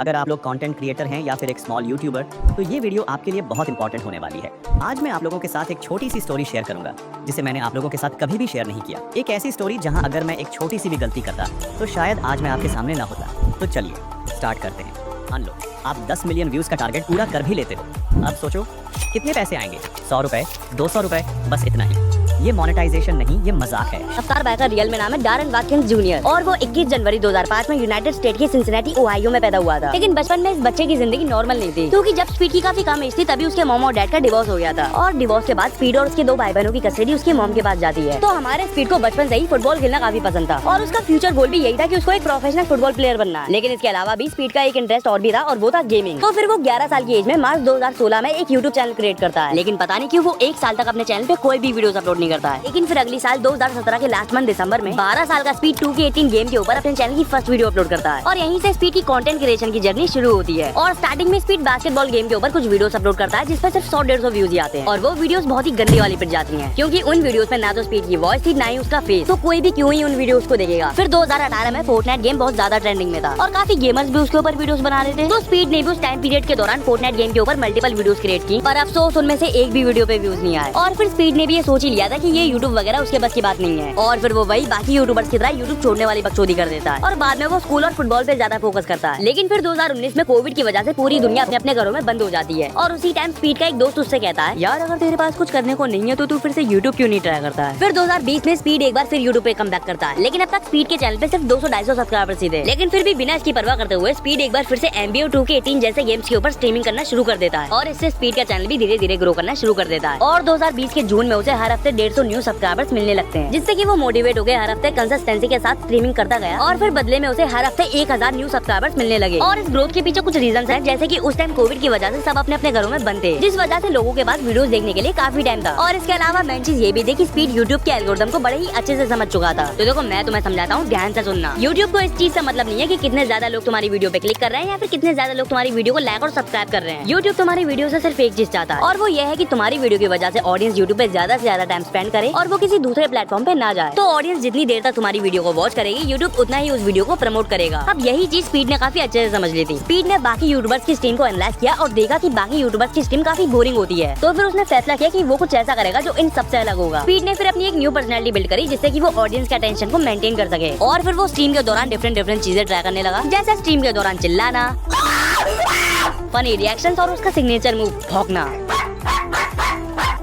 अगर आप लोग कंटेंट क्रिएटर हैं या फिर एक स्मॉल यूट्यूबर, तो ये वीडियो आपके लिए बहुत इंपॉर्टेंट होने वाली है। आज मैं आप लोगों के साथ एक छोटी सी स्टोरी शेयर करूंगा जिसे मैंने आप लोगों के साथ कभी भी शेयर नहीं किया। एक ऐसी स्टोरी जहां अगर मैं एक छोटी सी भी गलती करता तो शायद आज मैं आपके सामने ना होता। तो चलिए स्टार्ट करते हैं। मान लो आप 10 मिलियन व्यूज का टारगेट पूरा कर भी लेते हो। अब सोचो कितने पैसे आएंगे? 100 रुपए, 200 रुपए, बस इतना ही। ये मोनेटाइजेशन नहीं, ये मजाक है। रफ्तार बाइकर रियल में नाम है डारन वाटकिंस जूनियर और वो 21 जनवरी 2005 में यूनाइटेड स्टेट के सिंसिनेटी ओहायो में पैदा हुआ था। लेकिन बचपन में इस बच्चे की जिंदगी नॉर्मल नहीं थी, क्योंकि जब स्पीड की काफी कम एज थी तभी उसके मॉम और डैड का डिवोर्स हो गया था। और डिवोर्स के बाद स्पीड और उसके 2 भाई बहनों की कस्टडी उसके मॉम के पास जाती है। तो हमारे स्पीड को बचपन से ही फुटबॉल खेलना काफी पसंद था और उसका फ्यूचर गोल भी यही था कि उसको एक प्रोफेशनल फुटबॉल प्लेयर बनना। लेकिन इसके अलावा भी स्पीड का एक इंटरेस्ट और भी था और वो था गेमिंग। तो फिर वो 11 साल की एज में मार्च 2016 में एक यूट्यूब चैनल क्रिएट करता है। लेकिन पता नहीं क्यों वो 1 साल तक अपने चैनल पे कोई भी वीडियोस अपलोड नहीं करता है। लेकिन फिर अगली साल 2017 के लास्ट मंथ दिसंबर में 12 साल का स्पीड 2K18 गेम के ऊपर अपने चैनल की फर्स्ट वीडियो अपलोड करता है और यहीं से स्पीड की कंटेंट क्रिएशन की जर्नी शुरू होती है। और स्टार्टिंग में स्पीड बास्केटबॉल गेम के ऊपर कुछ वीडियोस अपलोड करता है जिसपे सिर्फ 100-150 व्यूज ही आते हैं और वो वीडियोस बहुत ही गंदी वाली पिट जाती हैं, क्योंकि उन वीडियोस में ना तो स्पीड की वॉइस थी ना ही उसका फेस। तो कोई भी क्यों ही उन वीडियोस को देखेगा। फिर 2018 में फोर्टनाइट गेम बहुत ज्यादा ट्रेंडिंग में था और काफी गेमर्स भी उसके ऊपर वीडियोस बना रहे थे। तो स्पीड ने भी उस टाइम पीरियड के दौरान फोर्टनाइट गेम के ऊपर मल्टीपल वीडियोस क्रिएट की, पर अफसोस उनमें से एक भी वीडियो पे व्यूज नहीं आए। और फिर स्पीड ने भी ये सोच ही लिया था कि ये यूट्यूब वगैरह उसके बस की बात नहीं है और फिर वो वही बाकी यूट्यूबर्स की तरह यूट्यूब छोड़ने वाली बकचोदी कर देता है और बाद में वो स्कूल और फुटबॉल पे ज्यादा फोकस करता है। लेकिन फिर 2019 में कोविड की वजह से पूरी दुनिया अपने अपने घरों में बंद हो जाती है और उसी टाइम स्पीड का एक दोस्त उससे कहता है, यार अगर तेरे पास कुछ करने को नहीं है तो तू फिर से यूट्यूब क्यों नहीं ट्राई करता है। फिर 2020 में स्पीड एक बार फिर यूट्यूब पे कमबैक करता है, लेकिन अब तक स्पीड के चैनल पे सिर्फ 200-250 सब्सक्राइबर्स ही थे। लेकिन फिर भी बिना इसकी परवाह करते हुए स्पीड एक बार फिर से NBA 2K18 जैसे गेम्स के ऊपर स्ट्रीमिंग करना शुरू कर देता है और इससे स्पीड का चैनल भी धीरे धीरे ग्रो करना शुरू कर देता है। और 2020 के जून में उसे हर हफ्ते 150 न्यू सब्सक्राइबर्स मिलने लगते हैं, जिससे कि वो मोटिवेट हो गए हर हफ्ते कंसिस्टेंसी के साथ स्ट्रीमिंग करता गया और फिर बदले में उसे हर हफ्ते 1000 न्यू सब्सक्राइबर्स मिलने लगे। और इस ग्रोथ के पीछे कुछ रीजंस हैं, जैसे कि उस टाइम कोविड की वजह से सब अपने अपने घरों में बंद थे, जिस वजह से लोगों के पास वीडियोस देखने के लिए काफी टाइम था। और इसके अलावा मेन चीज ये भी थी कि स्पीड यूट्यूब के एल्गोरिथम को बड़े ही अच्छे से समझ चुका था। तो देखो मैं तुम्हें समझाता हूँ, ध्यान से सुनना। यूट्यूब को इस चीज से मतलब नहीं है कि कितने ज्यादा लोग तुम्हारी वीडियो पे क्लिक कर रहे हैं या फिर कितने ज्यादा लोग तुम्हारी वीडियो को लाइक और सब्सक्राइब कर रहे हैं। यूट्यूब तुम्हारी वीडियो से सिर्फ एक चीज चाहता है और वो ये है कि तुम्हारी वीडियो की वजह से ऑडियंस यूट्यूब पे ज्यादा से ज्यादा टाइम स्पेंड करे और वो किसी दूसरे प्लेटफॉर्म पे ना जाए। तो ऑडियंस जितनी देर तक तुम्हारी वीडियो को वॉच करेगी, यूट्यूब उतना ही उस वीडियो को प्रमोट करेगा। अब यही चीज स्पीड ने काफी अच्छे से समझ ली थी। स्पीड ने बाकी यूट्यूबर्स की स्ट्रीम को एनालाइज किया और देखा कि बाकी यूट्यूबर्स की स्ट्रीम काफी बोरिंग होती है। तो फिर उसने फैसला किया कि वो कुछ ऐसा करेगा जो इन सबसे अलग होगा। स्पीड ने फिर अपनी एक न्यू पर्सनैलिटी बिल्ड करी जिससे कि वो ऑडियंस के अटेंशन को मेंटेन कर सके। और फिर वो स्ट्रीम के दौरान डिफरेंट चीजें ट्राई करने लगा, जैसे स्ट्रीम के दौरान चिल्लाना, फनी रिएक्शंस और उसका सिग्नेचर मूव भौंकना।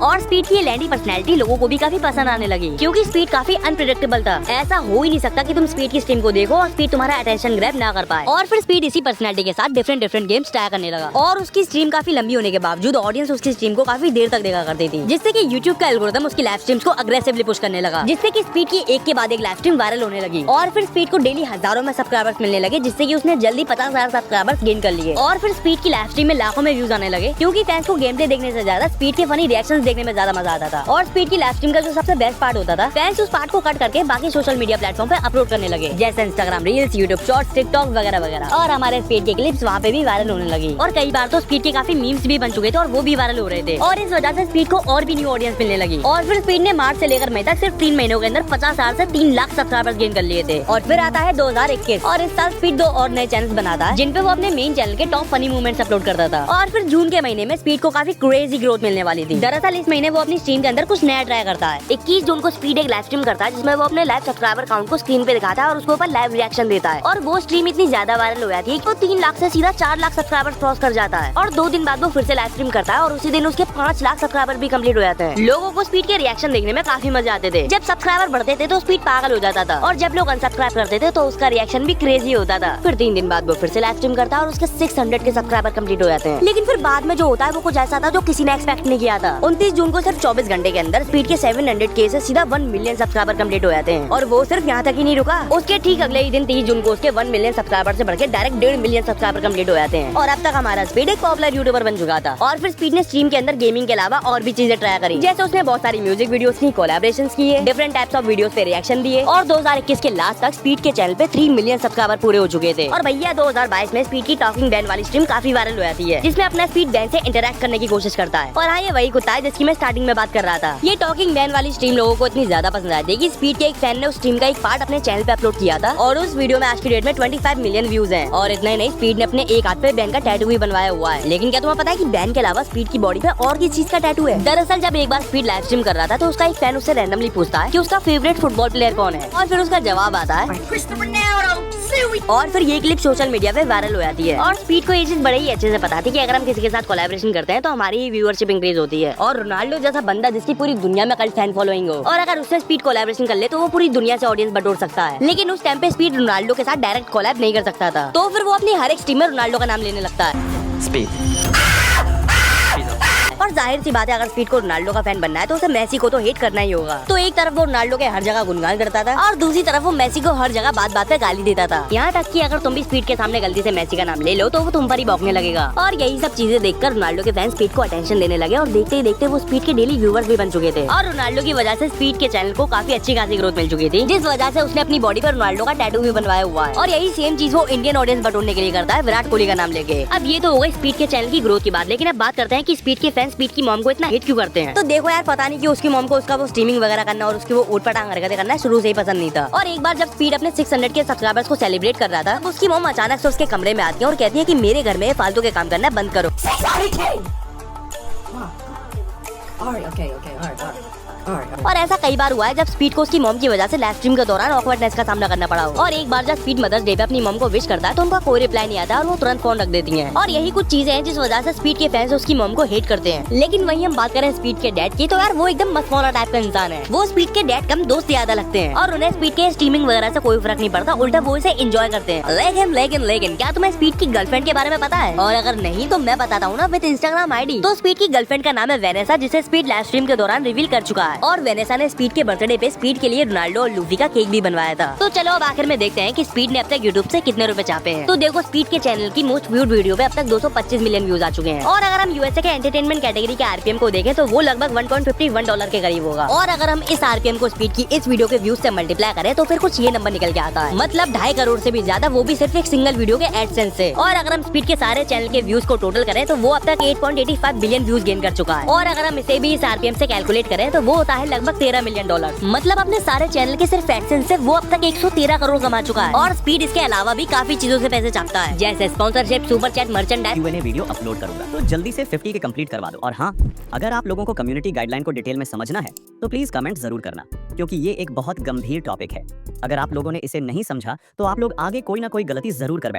और स्पीड की लैंडी पर्सनैलिटी लोगों को भी काफी पसंद आने लगी, क्योंकि स्पीड काफी अनप्रेडिक्टेबल था। ऐसा हो ही नहीं सकता कि तुम स्पीड की स्ट्रीम को देखो और स्पीड तुम्हारा अटेंशन ग्रैब ना कर पाए। और फिर स्पीड इसी पर्सनैलिटी के साथ डिफरेंट गेम्स ट्राई करने लगा और उसकी स्ट्रीम काफी लंबी होने के बावजूद ऑडियंस उसकी स्ट्रीम को काफी देर तक देखा करती थी, जिससे कि यूट्यूब का एल्गोरिथम उसकी लाइव स्ट्रीम्स को अग्रेसिवली पुश करने लगा, जिससे कि स्पीड की एक के बाद एक लाइव स्ट्रीम वायरल होने लगी। और फिर स्पीड को डेली हजारों में सब्सक्राइबर्स मिलने लगे, जिससे कि उसने जल्दी 50,000 सब्सक्राइबर्स गेन कर लिए। और फिर स्पीड की लाइव स्ट्रीम में लाखों में व्यूज आने लगे, क्योंकि फैंस को गेम प्ले देखने से ज्यादा स्पीड के फनी रिएक्शंस देखने में ज्यादा मजा आता था। और स्पीड की लाइव स्ट्रीम का जो सबसे बेस्ट पार्ट होता था, फैंस उस पार्ट को कट करके बाकी सोशल मीडिया प्लेटफॉर्म पे अपलोड करने लगे, जैसे Instagram reels, YouTube shorts, TikTok वगैरह वगैरह। और हमारे स्पीड के क्लिप्स वहाँ पे भी वायरल होने लगी और कई बार तो स्पीड के काफी मीम्स भी बन चुके थे और वो भी वायरल हो रहे थे। और इस वजह से स्पीड को और भी न्यू ऑडियंस मिलने लगी। और फिर स्पीड ने मार्च से लेकर मई तक सिर्फ 3 महीनों के अंदर 50,000 से 3 लाख सब्सक्राइबर्स गेन कर लिए थे। और फिर आता है 2021 और इस साल स्पीड 2 और नए चैनल बनाता है, जिन पे वो अपने मेन चैनल के टॉप फनी मूवमेंट्स अपलोड करता था। और फिर जून के महीने में स्पीड को काफी क्रेजी ग्रोथ मिलने वाली थी। दरअसल इस महीने वो अपनी स्ट्रीम के अंदर कुछ नया ट्राई करता है। 21 जून को स्पीड एक लाइव स्ट्रीम करता है, जिसमें वो अपने लाइव सब्सक्राइबर काउंट को स्क्रीन पे दिखाता है और उसके ऊपर लाइव रिएक्शन देता है। और वो स्ट्रीम इतनी ज्यादा वायरल हो जाती है कि वो 3 लाख से सीधा 4 लाख सब्सक्राइबर्स क्रॉस कर जाता है। और 2 दिन बाद वो फिर से लाइव स्ट्रीम करता है और उसी दिन उसके 5 लाख सब्सक्राइबर भी कंप्लीट हो जाते हैं। लोगों को स्पीड के रिएक्शन देखने में काफी मजा आते थे। जब सब्सक्राइबर बढ़ते थे तो स्पीड पागल हो जाता था और जब लोग अनसब्सक्राइब करते थे तो उसका रिएक्शन भी क्रेजी होता था। फिर 3 दिन बाद वो फिर से लाइव स्ट्रीम करता है और उसके 600 के सब्सक्राइबर कंप्लीट हो जाते हैं। लेकिन फिर बाद में जो होता है वो कुछ ऐसा था जो किसी ने एक्सपेक्ट नहीं किया था। 29 जून को सिर्फ 24 घंटे के अंदर स्पीड के 700K से सीधा 1 मिलियन सब्सक्राइबर कंप्लीट हो जाते हैं। और वो सिर्फ यहाँ तक ही नहीं रुका, उसके ठीक अगले ही दिन 30 जून को उसके 1 मिलियन सब्सक्राइबर से बढ़कर डायरेक्ट 1.5 मिलियन सब्सक्राइबर कंप्लीट हो जाते हैं। और अब तक हमारा स्पीड एक पॉपुलर यूट्यूबर बन चुका था। और फिर स्पीड ने स्ट्रीम के अंदर गेमिंग के अलावा और भी चीजें ट्राई करी, जैसे उसने बहुत सारी म्यूजिक वीडियोस की कोलैबोरेशंस किए, डिफरेंट टाइप्स ऑफ वीडियोस पे रिएक्शन दिए। और 2021 के लास्ट तक स्पीड के चैनल पे 3 मिलियन सब्सक्राइबर पूरे हो चुके थे। और भैया 2022 में स्पीड की टॉकिंग बैन वाली स्ट्रीम काफी वायरल हो जाती है, जिसमें अपना स्पीड बैन से इंटरेक्ट करने की कोशिश करता है। और हाँ, ये वही कुत्ता है जिसकी जिसकी मैं स्टार्टिंग में बात कर रहा था। ये टॉकिंग मैन वाली स्ट्रीम लोगों को इतनी ज्यादा पसंद आई थी कि स्पीड के एक फैन ने उस स्ट्रीम का एक पार्ट अपने चैनल पे अपलोड किया था और उस वीडियो में आज की डेट में 25 मिलियन व्यूज हैं। और इतना ही नहीं, स्पीड ने अपने एक हाथ पे बैन का टैटू भी बनवाया हुआ है। लेकिन क्या तुम्हें पता है कि बैन के अलावा स्पीड की बॉडी पे और किस चीज का टैटू है? दरअसल जब एक बार स्पीड लाइव स्ट्रीम कर रहा था तो उसका एक फैन उससे रैंडमली पूछता है कि उसका फेवरेट फुटबॉल प्लेयर कौन है, और फिर उसका जवाब आता है और फिर ये क्लिप सोशल मीडिया पे वायरल हो जाती है। और स्पीड को ये चीज बड़े ही अच्छे से पता थी कि अगर हम किसी के साथ कोलैबोरेशन करते हैं तो हमारी व्यूअरशिप इंक्रीज होती है। और रोनाल्डो जैसा बंदा जिसकी पूरी दुनिया में कल फैन फॉलोइंग हो, और अगर उससे स्पीड कोलैबोरेशन कर ले तो वो पूरी दुनिया से ऑडियंस बटोर सकता है। लेकिन उस टाइम पे स्पीड रोनाल्डो के साथ डायरेक्ट कोलैब नहीं कर सकता था, तो फिर वो अपनी हर एक स्ट्रीम में रोनाल्डो का नाम लेने लगता है। स्पीड। और जाहिर सी बात है, अगर स्पीड को रोनाल्डो का फैन बनना है तो उसे मेसी को तो हेट करना ही होगा। तो एक तरफ वो रोनाल्डो के हर जगह गुणगान करता था और दूसरी तरफ वो मेसी को हर जगह बात बात पे गाली देता था। यहाँ तक कि अगर तुम भी स्पीड के सामने गलती से मेसी का नाम ले लो तो वो तुम पर ही बौखने लगेगा। और यही सब चीजें देखकर रोनाल्डो के फैन स्पीड को अटेंशन देने लगे और देखते ही देखते वो स्पीड के डेली व्यूअर्स भी बन चुके थे। और रोनाल्डो की वजह से स्पीड के चैनल को काफी अच्छी खासी ग्रोथ मिल चुकी थी, जिस वजह से उसने अपनी बॉडी पर रोनाल्डो का टैटू भी बनवाया हुआ है। और यही सेम चीज वो इंडियन ऑडियंस बटोरने के लिए करता है विराट कोहली का नाम लेके। अब ये तो हो गई स्पीड के चैनल की ग्रोथ की बात, लेकिन अब बात करते हैं कि स्पीड के फैन स्पीड की मॉम को इतना हेट क्यों करते हैं। तो देखो यार, पता नहीं कि उसकी मॉम को उसका वो स्ट्रीमिंग वगैरह करना और उसकी वो ऊट-पटांग हरकतें करना शुरू से ही पसंद नहीं था। और एक बार जब स्पीड अपने 600 के सब्सक्राइबर्स को सेलिब्रेट कर रहा था, उसकी मॉम अचानक से उसके कमरे में आती है और कहती है कि मेरे घर में फालतू के काम करना बंद करो। और ऐसा कई बार हुआ है जब स्पीड को उसकी मॉम की वजह से लाइव स्ट्रीम के दौरान ऑकवर्डनेस का सामना करना पड़ा हो। और एक बार जब स्पीड मदर्स डे पे अपनी मॉम को विश करता है तो उनका कोई रिप्लाई नहीं आता और वो तुरंत फोन रख देती हैं। और यही कुछ चीजें हैं जिस वजह से स्पीड के फैंस उसकी मॉम को हेट करते हैं। लेकिन वही हम बात करें स्पीड के डैड की, तो यार वो एकदम मस्मौला टाइप का इंसान है। वो स्पीड के डैड कम दोस्त ज्यादा लगते हैं और उन्हें स्पीड के स्ट्रीमिंग वगैरह से कोई फर्क नहीं पड़ता, उल्टा वो इसे एंजॉय करते हैं। लेकिन क्या तुम्हें स्पीड की गर्लफ्रेंड के बारे में पता है? और अगर नहीं तो मैं बताता हूँ ना, विद इंस्टाग्राम आईडी। तो स्पीड की गर्लफ्रेंड का नाम है वेनेसा, जिसे स्पीड लाइव स्ट्रीम के दौरान रिवील कर चुका है। और वेनेसा ने स्पीड के बर्थडे पे स्पीड के लिए रोनाल्डो और लूफी का केक भी बनवाया था। तो चलो अब आखिर में देखते हैं कि स्पीड ने अब तक यूट्यूब से कितने रुपए छापे हैं। तो देखो, स्पीड के चैनल की मोस्ट व्यूड वीडियो पे अब तक 225 मिलियन व्यूज आ चुके हैं। और अगर हम यूएसए के एंटरटेनमेंट कैटेगरी के आरपीएम को देखें तो वो लगभग $1.51 के करीब होगा। और अगर हम इस आरपीएम को स्पीड की इस वीडियो के व्यूज से मल्टीप्लाई करें तो फिर कुछ ये नंबर निकल के आता है, मतलब 2.5 करोड़ से भी ज्यादा, वो भी सिर्फ एक सिंगल वीडियो के एडसेंस से। और अगर हम स्पीड के सारे चैनल के व्यूज को टोटल करें तो वो अब तक 8.85 बिलियन व्यूज गेन कर चुका है। और अगर हम इसे भी इस आरपीएम से कैलकुलेट करें तो वो होता है लगभग $13 मिलियन। मतलब अपने सारे चैनल के सिर्फ एडसेंस से वो अब तक 113 करोड़ कमा चुका है। और स्पीड इसके अलावा भी काफी चीजों से पैसे छापता है, जैसे sponsorship, super chat, merchandise. Q&A video upload करूंगा, तो जल्दी से 50 के कंप्लीट करवा दो। और हाँ, अगर आप लोगों को कम्युनिटी गाइडलाइन को डिटेल में समझना है तो प्लीज कमेंट जरूर करना, क्योंकि ये एक बहुत गंभीर टॉपिक है। अगर आप लोगों ने इसे नहीं समझा तो आप लोग आगे कोई ना कोई गलती जरूर कर